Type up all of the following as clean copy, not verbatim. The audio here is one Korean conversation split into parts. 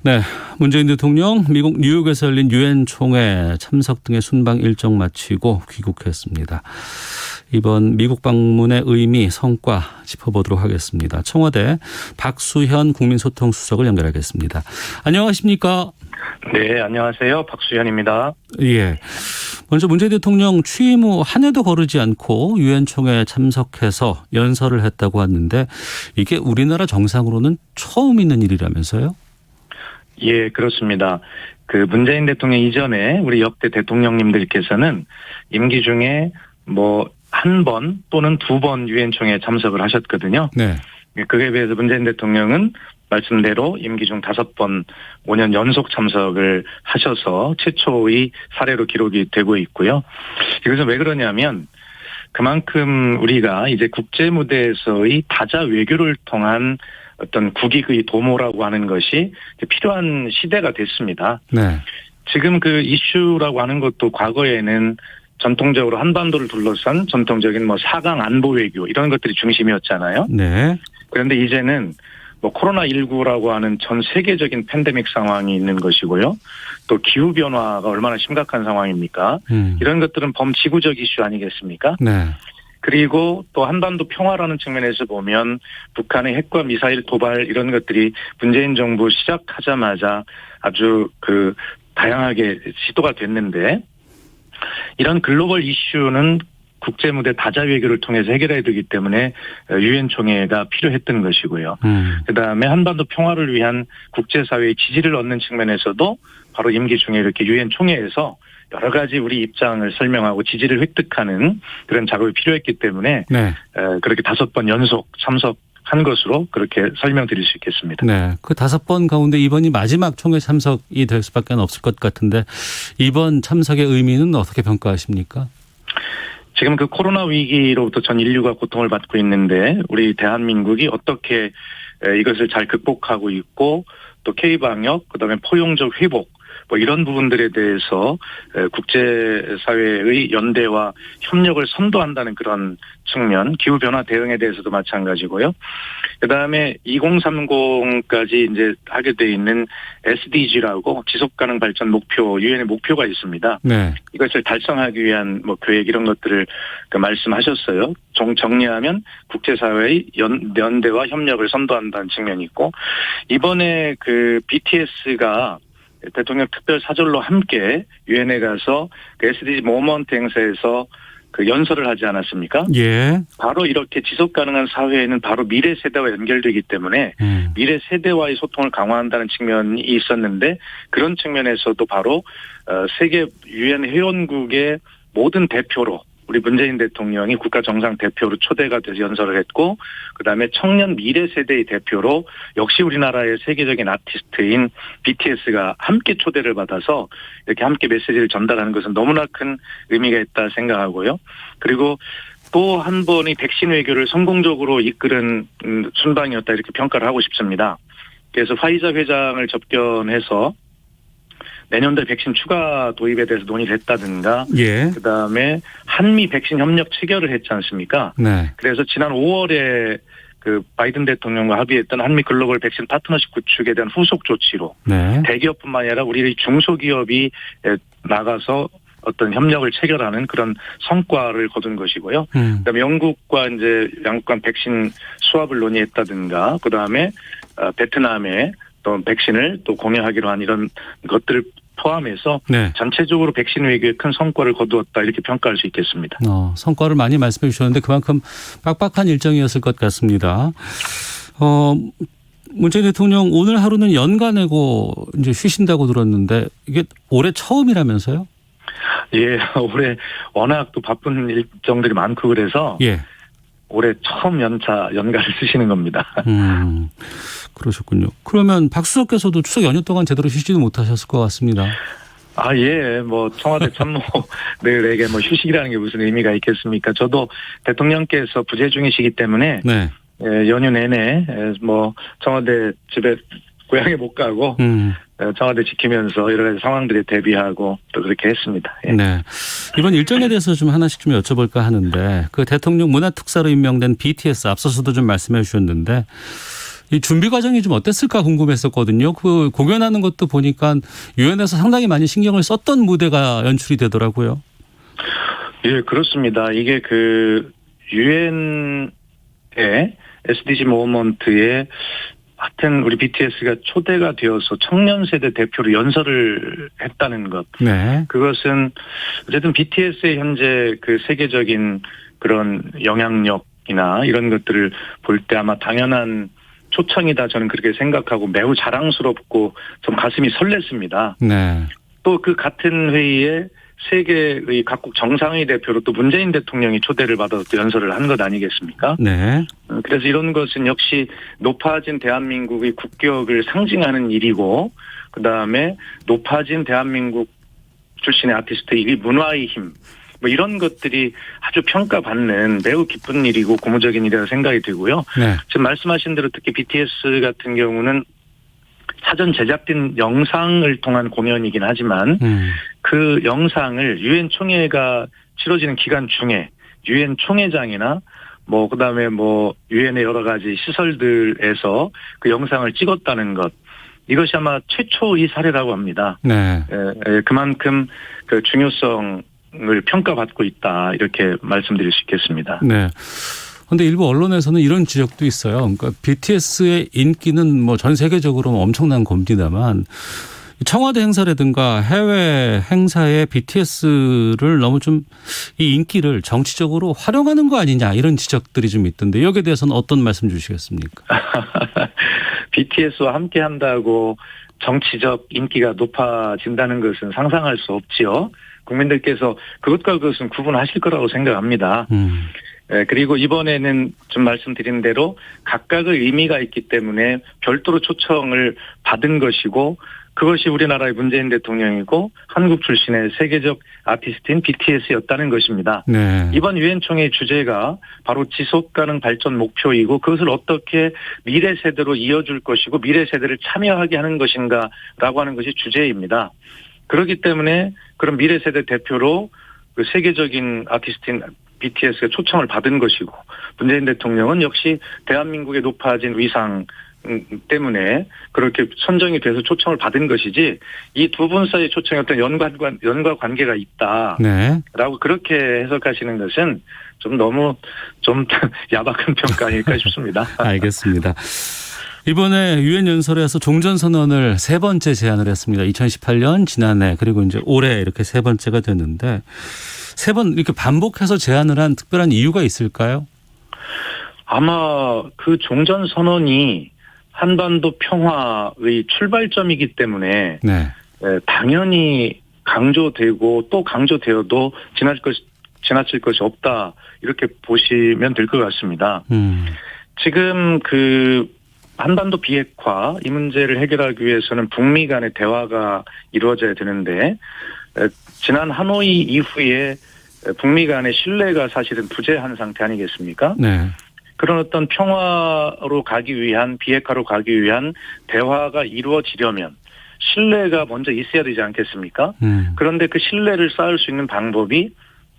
네, 문재인 대통령 미국 뉴욕에서 열린 유엔 총회 참석 등의 순방 일정 마치고 귀국했습니다. 이번 미국 방문의 의미, 성과 짚어보도록 하겠습니다. 청와대 박수현 국민소통수석을 연결하겠습니다. 안녕하십니까? 네, 안녕하세요. 박수현입니다. 예. 먼저 문재인 대통령 취임 후 한 해도 거르지 않고 유엔 총회에 참석해서 연설을 했다고 하는데 이게 우리나라 정상으로는 처음 있는 일이라면서요? 예, 그렇습니다. 문재인 대통령 이전에 우리 역대 대통령님들께서는 임기 중에 한 번 또는 두 번 유엔 총회에 참석을 하셨거든요. 네. 그에 비해서 문재인 대통령은 말씀대로 임기 중 5번 5년 연속 참석을 하셔서 최초의 사례로 기록이 되고 있고요. 이것은 왜 그러냐면 그만큼 우리가 이제 국제 무대에서의 다자 외교를 통한 어떤 국익의 도모라고 하는 것이 필요한 시대가 됐습니다. 네. 지금 그 이슈라고 하는 것도 과거에는 전통적으로 한반도를 둘러싼 전통적인 4강 안보 외교 이런 것들이 중심이었잖아요. 네. 그런데 이제는 코로나19라고 하는 전 세계적인 팬데믹 상황이 있는 것이고요. 또 기후변화가 얼마나 심각한 상황입니까? 이런 것들은 범지구적 이슈 아니겠습니까? 네. 그리고 또 한반도 평화라는 측면에서 보면 북한의 핵과 미사일 도발 이런 것들이 문재인 정부 시작하자마자 아주 다양하게 시도가 됐는데 이런 글로벌 이슈는 국제 무대 다자 외교를 통해서 해결해야 되기 때문에 유엔 총회가 필요했던 것이고요. 그다음에 한반도 평화를 위한 국제사회의 지지를 얻는 측면에서도 바로 임기 중에 이렇게 유엔 총회에서 여러 가지 우리 입장을 설명하고 지지를 획득하는 그런 작업이 필요했기 때문에 네. 그렇게 5번 연속 참석한 것으로 그렇게 설명드릴 수 있겠습니다. 네, 그 5번 가운데 이번이 마지막 총회 참석이 될 수밖에 없을 것 같은데 이번 참석의 의미는 어떻게 평가하십니까? 지금 코로나 위기로부터 전 인류가 고통을 받고 있는데 우리 대한민국이 어떻게 이것을 잘 극복하고 있고 또 K방역 그다음에 포용적 회복 이런 부분들에 대해서 국제사회의 연대와 협력을 선도한다는 그런 측면, 기후변화 대응에 대해서도 마찬가지고요. 그다음에 2030까지 이제 하게 돼 있는 SDG라고 지속가능 발전 목표, 유엔의 목표가 있습니다. 네. 이것을 달성하기 위한 계획 이런 것들을 말씀하셨어요. 정리하면 국제사회의 연대와 협력을 선도한다는 측면이 있고 이번에 BTS가 대통령 특별 사절로 함께 유엔에 가서 SDG 모먼트 행사에서 연설을 하지 않았습니까? 예. 바로 이렇게 지속 가능한 사회에는 바로 미래 세대와 연결되기 때문에 미래 세대와의 소통을 강화한다는 측면이 있었는데 그런 측면에서도 바로 세계 유엔 회원국의 모든 대표로 우리 문재인 대통령이 국가 정상 대표로 초대가 돼서 연설을 했고 그다음에 청년 미래 세대의 대표로 역시 우리나라의 세계적인 아티스트인 BTS가 함께 초대를 받아서 이렇게 함께 메시지를 전달하는 것은 너무나 큰 의미가 있다 생각하고요. 그리고 또 한 번의 백신 외교를 성공적으로 이끌은 순방이었다 이렇게 평가를 하고 싶습니다. 그래서 화이자 회장을 접견해서 내년도에 백신 추가 도입에 대해서 논의를 했다든가 예. 그다음에 한미 백신 협력 체결을 했지 않습니까? 네. 그래서 지난 5월에 바이든 대통령과 합의했던 한미 글로벌 백신 파트너십 구축에 대한 후속 조치로 네. 대기업뿐만 아니라 우리 중소기업이 나가서 어떤 협력을 체결하는 그런 성과를 거둔 것이고요. 그다음에 영국과 이제 양국 간 백신 수합을 논의했다든가 그다음에 베트남에 또 백신을 또 공유하기로 한 이런 것들을 포함해서 네. 전체적으로 백신 외교에 큰 성과를 거두었다 이렇게 평가할 수 있겠습니다. 성과를 많이 말씀해 주셨는데 그만큼 빡빡한 일정이었을 것 같습니다. 문재인 대통령 오늘 하루는 연가 내고 이제 쉬신다고 들었는데 이게 올해 처음이라면서요? 예, 올해 워낙 또 바쁜 일정들이 많고 그래서 예. 올해 처음 연가를 쓰시는 겁니다. 그러셨군요. 그러면 박 수석께서도 추석 연휴 동안 제대로 쉬지도 못하셨을 것 같습니다. 예. 청와대 참모들에게 휴식이라는 게 무슨 의미가 있겠습니까? 저도 대통령께서 부재 중이시기 때문에 네. 연휴 내내 청와대 집에 고향에 못 가고 청와대 지키면서 여러 가지 상황들에 대비하고 또 그렇게 했습니다. 예. 네. 이번 일정에 대해서 좀 하나씩 좀 여쭤볼까 하는데 대통령 문화특사로 임명된 BTS 앞서서도 좀 말씀해 주셨는데 이 준비 과정이 좀 어땠을까 궁금했었거든요. 그 공연하는 것도 보니까 유엔에서 상당히 많이 신경을 썼던 무대가 연출이 되더라고요. 예, 그렇습니다. 이게 그 유엔의 SDG 모먼트에 하여튼 우리 BTS가 초대가 되어서 청년 세대 대표로 연설을 했다는 것. 네. 그것은 어쨌든 BTS의 현재 그 세계적인 그런 영향력이나 이런 것들을 볼 때 아마 당연한 초청이다 저는 그렇게 생각하고 매우 자랑스럽고 좀 가슴이 설렜습니다. 네. 또 그 같은 회의에 세계의 각국 정상회의 대표로 또 문재인 대통령이 초대를 받아서 또 연설을 한 것 아니겠습니까? 네. 그래서 이런 것은 역시 높아진 대한민국의 국격을 상징하는 일이고 그다음에 높아진 대한민국 출신의 아티스트의 문화의 힘 뭐 이런 것들이 아주 평가받는 매우 기쁜 일이고 고무적인 일이라고 생각이 들고요. 네. 지금 말씀하신 대로 특히 BTS 같은 경우는 사전 제작된 영상을 통한 공연이긴 하지만 그 영상을 유엔 총회가 치러지는 기간 중에 유엔 총회장이나 뭐 그다음에 뭐 유엔의 여러 가지 시설들에서 그 영상을 찍었다는 것 이것이 아마 최초의 사례라고 합니다. 네. 그만큼 그 중요성을 평가받고 있다 이렇게 말씀드릴 수 있겠습니다. 네. 그런데 일부 언론에서는 이런 지적도 있어요. 그러니까 BTS의 인기는 뭐 전 세계적으로 엄청난 겁니다만 청와대 행사라든가 해외 행사에 BTS를 너무 좀 이 인기를 정치적으로 활용하는 거 아니냐 이런 지적들이 좀 있던데 여기에 대해서는 어떤 말씀 주시겠습니까? BTS와 함께 한다고 정치적 인기가 높아진다는 것은 상상할 수 없지요. 국민들께서 그것과 그것은 구분하실 거라고 생각합니다. 그리고 이번에는 좀 말씀드린 대로 각각의 의미가 있기 때문에 별도로 초청을 받은 것이고 그것이 우리나라의 문재인 대통령이고 한국 출신의 세계적 아티스트인 BTS였다는 것입니다. 네. 이번 유엔 총회의 주제가 바로 지속가능 발전 목표이고 그것을 어떻게 미래 세대로 이어줄 것이고 미래 세대를 참여하게 하는 것인가라고 하는 것이 주제입니다. 그렇기 때문에 그런 미래 세대 대표로 그 세계적인 아티스트인 BTS가 초청을 받은 것이고 문재인 대통령은 역시 대한민국의 높아진 위상 때문에 그렇게 선정이 돼서 초청을 받은 것이지 이 두 분 사이의 초청에 어떤 연관 관계가 있다라고 네. 그렇게 해석하시는 것은 좀 너무 좀 야박한 평가 아닐까 싶습니다. 알겠습니다. 이번에 유엔 연설에서 종전선언을 세 번째 제안을 했습니다. 2018년 지난해 그리고 이제 올해 이렇게 세 번째가 됐는데 세 번 이렇게 반복해서 제안을 한 특별한 이유가 있을까요? 아마 그 종전선언이 한반도 평화의 출발점이기 때문에 네. 당연히 강조되고 또 강조되어도 지나칠 것이 없다 이렇게 보시면 될 것 같습니다. 지금 그 한반도 비핵화 이 문제를 해결하기 위해서는 북미 간의 대화가 이루어져야 되는데 지난 하노이 이후에 북미 간의 신뢰가 사실은 부재한 상태 아니겠습니까? 네. 그런 어떤 평화로 가기 위한 비핵화로 가기 위한 대화가 이루어지려면 신뢰가 먼저 있어야 되지 않겠습니까? 그런데 그 신뢰를 쌓을 수 있는 방법이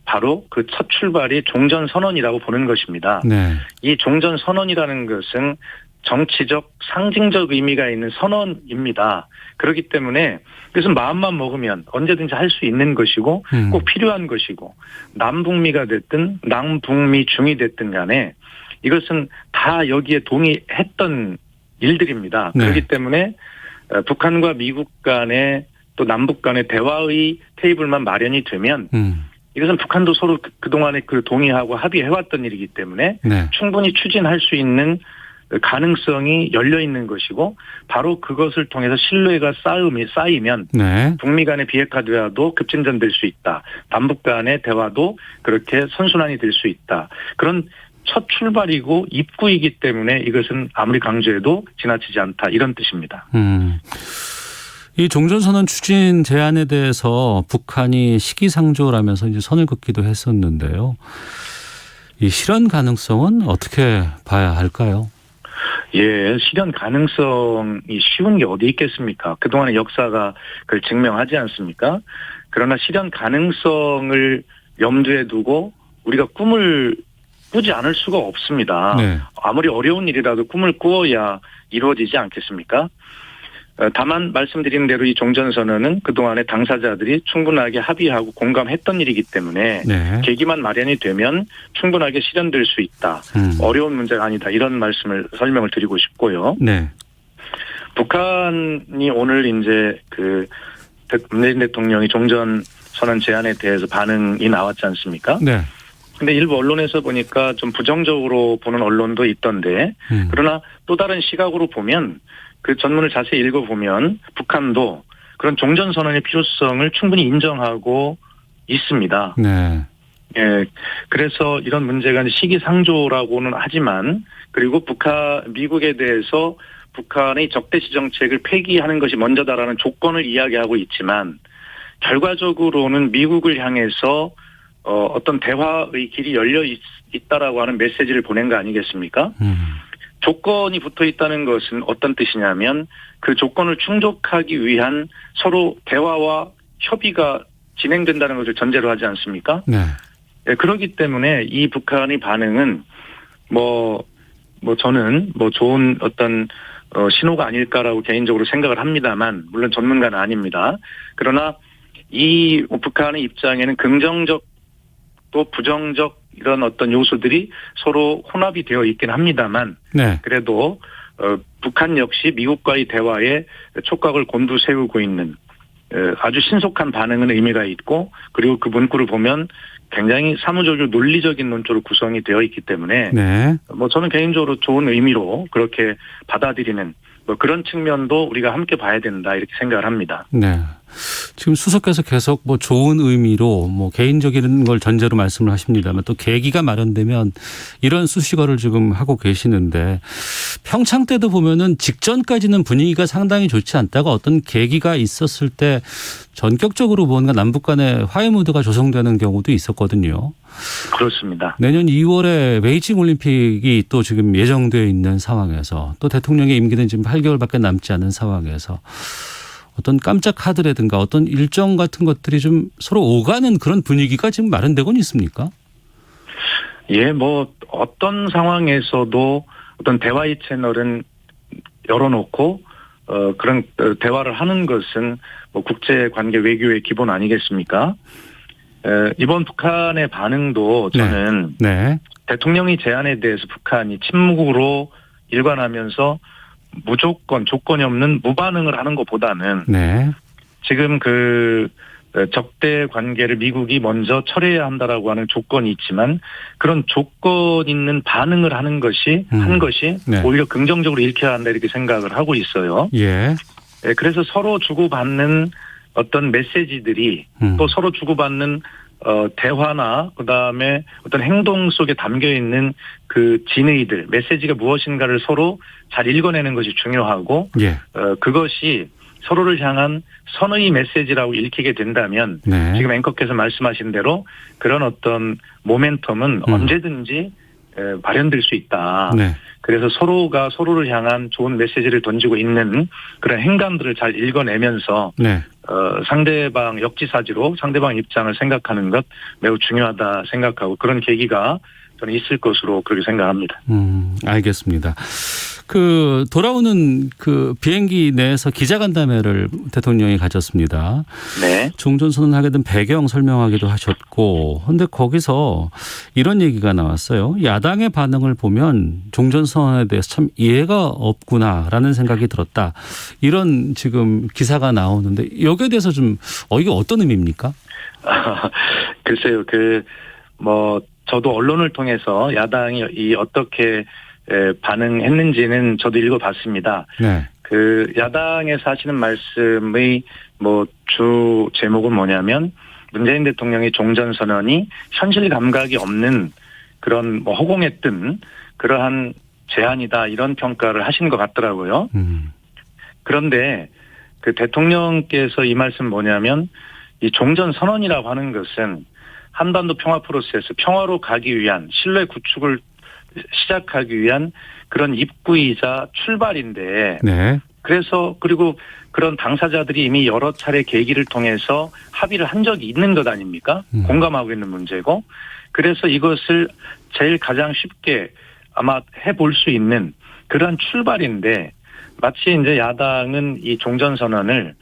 바로 그 첫 출발이 종전선언이라고 보는 것입니다. 네. 이 종전선언이라는 것은 정치적 상징적 의미가 있는 선언입니다. 그렇기 때문에 그것은 마음만 먹으면 언제든지 할 수 있는 것이고 꼭 필요한 것이고 남북미가 됐든 남북미 중이 됐든 간에 이것은 다 여기에 동의했던 일들입니다. 네. 그렇기 때문에 북한과 미국 간의 또 남북 간의 대화의 테이블만 마련이 되면 이것은 북한도 서로 그동안에 그 동의하고 합의해왔던 일이기 때문에 네. 충분히 추진할 수 있는 가능성이 열려 있는 것이고 바로 그것을 통해서 신뢰가 쌓이면 네. 북미 간의 비핵화 대화도 급진전될 수 있다. 남북 간의 대화도 그렇게 선순환이 될 수 있다. 그런 첫 출발이고 입구이기 때문에 이것은 아무리 강조해도 지나치지 않다. 이런 뜻입니다. 이 종전선언 추진 제안에 대해서 북한이 시기상조라면서 이제 선을 긋기도 했었는데요. 이 실현 가능성은 어떻게 봐야 할까요? 예, 실현 가능성이 쉬운 게 어디 있겠습니까? 그동안의 역사가 그걸 증명하지 않습니까? 그러나 실현 가능성을 염두에 두고 우리가 꿈을 꾸지 않을 수가 없습니다. 네. 아무리 어려운 일이라도 꿈을 꾸어야 이루어지지 않겠습니까? 다만 말씀드린 대로 이 종전선언은 그동안의 당사자들이 충분하게 합의하고 공감했던 일이기 때문에 네. 계기만 마련이 되면 충분하게 실현될 수 있다. 어려운 문제가 아니다. 이런 설명을 드리고 싶고요. 네. 북한이 오늘 이제 문재인 대통령이 종전선언 제안에 대해서 반응이 나왔지 않습니까? 네. 근데 일부 언론에서 보니까 좀 부정적으로 보는 언론도 있던데 그러나 또 다른 시각으로 보면 그 전문을 자세히 읽어보면 북한도 그런 종전선언의 필요성을 충분히 인정하고 있습니다. 네. 예, 그래서 이런 문제가 시기상조라고는 하지만 그리고 미국에 대해서 북한의 적대시 정책을 폐기하는 것이 먼저다라는 조건을 이야기하고 있지만 결과적으로는 미국을 향해서 어떤 대화의 길이 열려 있다라고 하는 메시지를 보낸 거 아니겠습니까? 조건이 붙어 있다는 것은 어떤 뜻이냐면 그 조건을 충족하기 위한 서로 대화와 협의가 진행된다는 것을 전제로 하지 않습니까? 네. 네, 그렇기 때문에 이 북한의 반응은 저는 좋은 어떤 신호가 아닐까라고 개인적으로 생각을 합니다만 물론 전문가는 아닙니다. 그러나 이 북한의 입장에는 긍정적 또 부정적 이런 어떤 요소들이 서로 혼합이 되어 있긴 합니다만 네. 그래도 북한 역시 미국과의 대화에 촉각을 곤두세우고 있는 아주 신속한 반응은 의미가 있고 그리고 그 문구를 보면 굉장히 사무적이고 논리적인 논조로 구성이 되어 있기 때문에 네. 저는 개인적으로 좋은 의미로 그렇게 받아들이는 그런 측면도 우리가 함께 봐야 된다 이렇게 생각을 합니다. 네. 지금 수석께서 계속 좋은 의미로 개인적인 걸 전제로 말씀을 하십니다만 또 계기가 마련되면 이런 수식어를 지금 하고 계시는데 평창 때도 보면은 직전까지는 분위기가 상당히 좋지 않다가 어떤 계기가 있었을 때 전격적으로 뭔가 남북 간의 화해 무드가 조성되는 경우도 있었거든요. 그렇습니다. 내년 2월에 베이징 올림픽이 또 지금 예정되어 있는 상황에서 또 대통령의 임기는 지금 8개월밖에 남지 않은 상황에서 어떤 깜짝 카드라든가 어떤 일정 같은 것들이 좀 서로 오가는 그런 분위기가 지금 마련되곤 있습니까? 예, 어떤 상황에서도 어떤 대화의 채널은 열어놓고 그런 대화를 하는 것은 국제 관계 외교의 기본 아니겠습니까? 이번 북한의 반응도 저는 네. 대통령의 제안에 대해서 북한이 침묵으로 일관하면서 무조건 조건이 없는 무반응을 하는 것보다는 네. 지금 적대 관계를 미국이 먼저 철회해야 한다라고 하는 조건이 있지만 그런 조건 있는 반응을 한 것이 네. 오히려 긍정적으로 읽혀야 한다 이렇게 생각을 하고 있어요. 예. 그래서 서로 주고받는 어떤 메시지들이 또 서로 주고받는 대화나 그다음에 어떤 행동 속에 담겨 있는 그 진의들 메시지가 무엇인가를 서로 잘 읽어내는 것이 중요하고 예. 그것이 서로를 향한 선의 메시지라고 읽히게 된다면 네. 지금 앵커께서 말씀하신 대로 그런 어떤 모멘텀은 언제든지 발현될 수 있다. 네. 그래서 서로가 서로를 향한 좋은 메시지를 던지고 있는 그런 행간들을 잘 읽어내면서 네. 상대방 역지사지로 상대방 입장을 생각하는 것 매우 중요하다 생각하고 그런 계기가 저는 있을 것으로 그렇게 생각합니다. 알겠습니다. 돌아오는 비행기 내에서 기자간담회를 대통령이 가졌습니다. 네. 종전선언하게 된 배경 설명하기도 하셨고, 그런데 거기서 이런 얘기가 나왔어요. 야당의 반응을 보면 종전선언에 대해서 참 이해가 없구나라는 생각이 들었다. 이런 지금 기사가 나오는데 여기에 대해서 좀 이게 어떤 의미입니까? 글쎄요. 저도 언론을 통해서 야당이 어떻게 반응했는지는 저도 읽어봤습니다. 네. 야당에서 하시는 말씀의 주 제목은 뭐냐면 문재인 대통령의 종전선언이 현실 감각이 없는 그런 허공에 뜬 그러한 제안이다 이런 평가를 하신 것 같더라고요. 그런데 대통령께서 이 말씀 뭐냐면 이 종전선언이라고 하는 것은 한반도 평화 프로세스, 평화로 가기 위한 신뢰 구축을 시작하기 위한 그런 입구이자 출발인데 네. 그리고 그런 당사자들이 이미 여러 차례 계기를 통해서 합의를 한 적이 있는 것 아닙니까? 공감하고 있는 문제고 그래서 이것을 제일 가장 쉽게 아마 해볼 수 있는 그러한 출발인데 마치 이제 야당은 이 종전선언을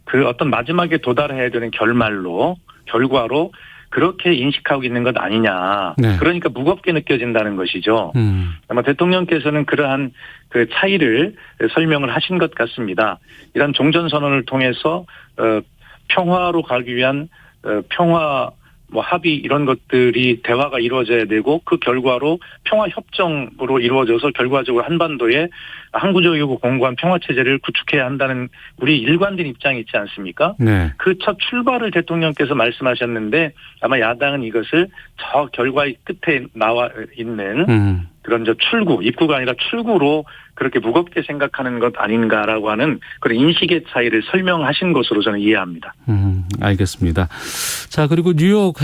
그 어떤 마지막에 도달해야 되는 결과로 그렇게 인식하고 있는 것 아니냐. 네. 그러니까 무겁게 느껴진다는 것이죠. 아마 대통령께서는 그러한 그 차이를 설명을 하신 것 같습니다. 이런 종전선언을 통해서 평화로 가기 위한 평화 합의 이런 것들이 대화가 이루어져야 되고 그 결과로 평화 협정으로 이루어져서 결과적으로 한반도에 항구적이고 공고한 평화 체제를 구축해야 한다는 우리 일관된 입장이 있지 않습니까? 네. 그 첫 출발을 대통령께서 말씀하셨는데 아마 야당은 이것을 저 결과의 끝에 나와 있는 그런 입구가 아니라 출구로 그렇게 무겁게 생각하는 것 아닌가라고 하는 그런 인식의 차이를 설명하신 것으로 저는 이해합니다. 알겠습니다. 자, 그리고 뉴욕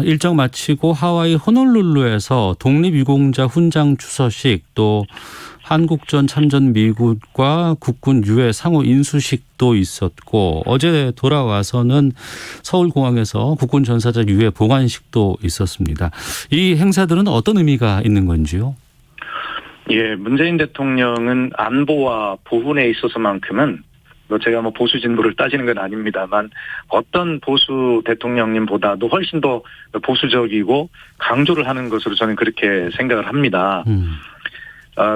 일정 마치고 하와이 호놀룰루에서 독립유공자 훈장 추서식 또 한국전 참전 미군과 국군 유해 상호 인수식도 있었고 어제 돌아와서는 서울공항에서 국군 전사자 유해 봉안식도 있었습니다. 이 행사들은 어떤 의미가 있는 건지요? 예, 문재인 대통령은 안보와 보훈에 있어서만큼은 제가 보수 진보를 따지는 건 아닙니다만 어떤 보수 대통령님보다도 훨씬 더 보수적이고 강조를 하는 것으로 저는 그렇게 생각을 합니다.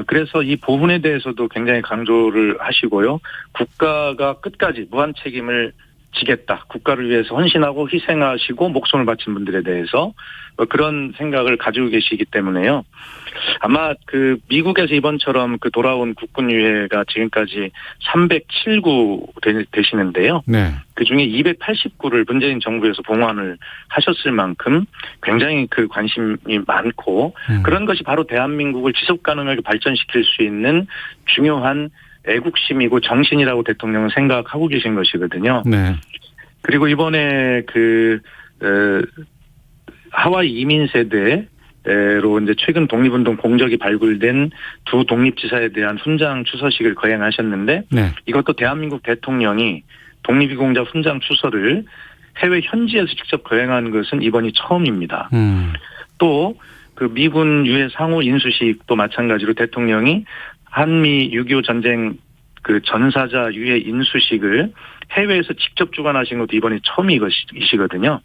그래서 이 보훈에 대해서도 굉장히 강조를 하시고요. 국가가 끝까지 무한 책임을 지겠다. 국가를 위해서 헌신하고 희생하시고 목숨을 바친 분들에 대해서 그런 생각을 가지고 계시기 때문에요. 아마 그 미국에서 이번처럼 그 돌아온 국군 유해가 지금까지 307구 되시는데요. 네. 그중에 289를 문재인 정부에서 봉환을 하셨을 만큼 굉장히 그 관심이 많고 그런 것이 바로 대한민국을 지속 가능하게 발전시킬 수 있는 중요한 애국심이고 정신이라고 대통령은 생각하고 계신 것이거든요. 네. 그리고 이번에 하와이 이민 세대로 이제 최근 독립운동 공적이 발굴된 두 독립지사에 대한 훈장 추서식을 거행하셨는데 네. 이것도 대한민국 대통령이 독립유공자 훈장 추서를 해외 현지에서 직접 거행한 것은 이번이 처음입니다. 또 그 미군 유해 상호 인수식도 마찬가지로 대통령이 한미 6.25 전쟁 그 전사자 유해 인수식을 해외에서 직접 주관하신 것도 이번이 처음이시거든요.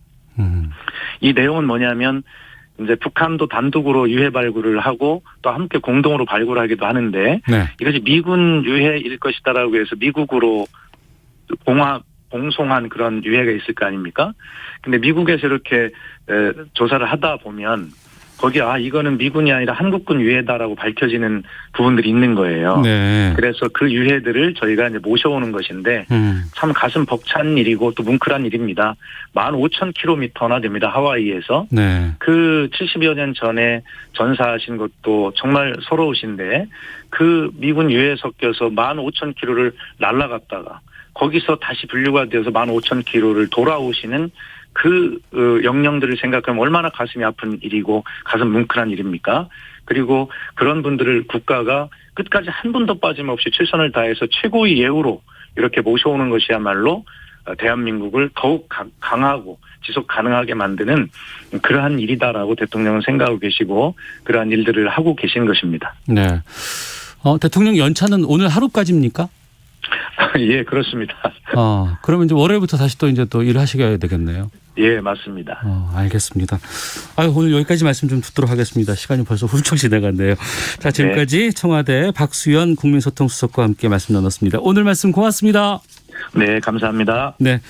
이 내용은 뭐냐면 이제 북한도 단독으로 유해 발굴을 하고 또 함께 공동으로 발굴하기도 하는데 네. 이것이 미군 유해일 것이다라고 해서 미국으로 봉송한 그런 유해가 있을 거 아닙니까? 근데 미국에서 이렇게 조사를 하다 보면 거기 이거는 미군이 아니라 한국군 유해다라고 밝혀지는 부분들이 있는 거예요. 네. 그래서 그 유해들을 저희가 이제 모셔오는 것인데 참 가슴 벅찬 일이고 또 뭉클한 일입니다. 15,000km나 됩니다. 하와이에서. 네. 그 70여 년 전에 전사하신 것도 정말 서러우신데 그 미군 유해에 섞여서 15,000km를 날아갔다가 거기서 다시 분류가 되어서 15,000km를 돌아오시는 그 영령들을 생각하면 얼마나 가슴이 아픈 일이고 가슴 뭉클한 일입니까? 그리고 그런 분들을 국가가 끝까지 한 분도 빠짐없이 최선을 다해서 최고의 예우로 이렇게 모셔오는 것이야말로 대한민국을 더욱 강하고 지속 가능하게 만드는 그러한 일이다라고 대통령은 생각하고 계시고 그러한 일들을 하고 계신 것입니다. 네. 대통령 연차는 오늘 하루까지입니까? 예, 그렇습니다. 그러면 이제 월요일부터 다시 또 일을 하시게 되겠네요. 예, 맞습니다. 알겠습니다. 오늘 여기까지 말씀 좀 듣도록 하겠습니다. 시간이 벌써 훌쩍 지나갔네요. 자, 지금까지 청와대 박수현 국민소통수석과 함께 말씀 나눴습니다. 오늘 말씀 고맙습니다. 네, 감사합니다. 네.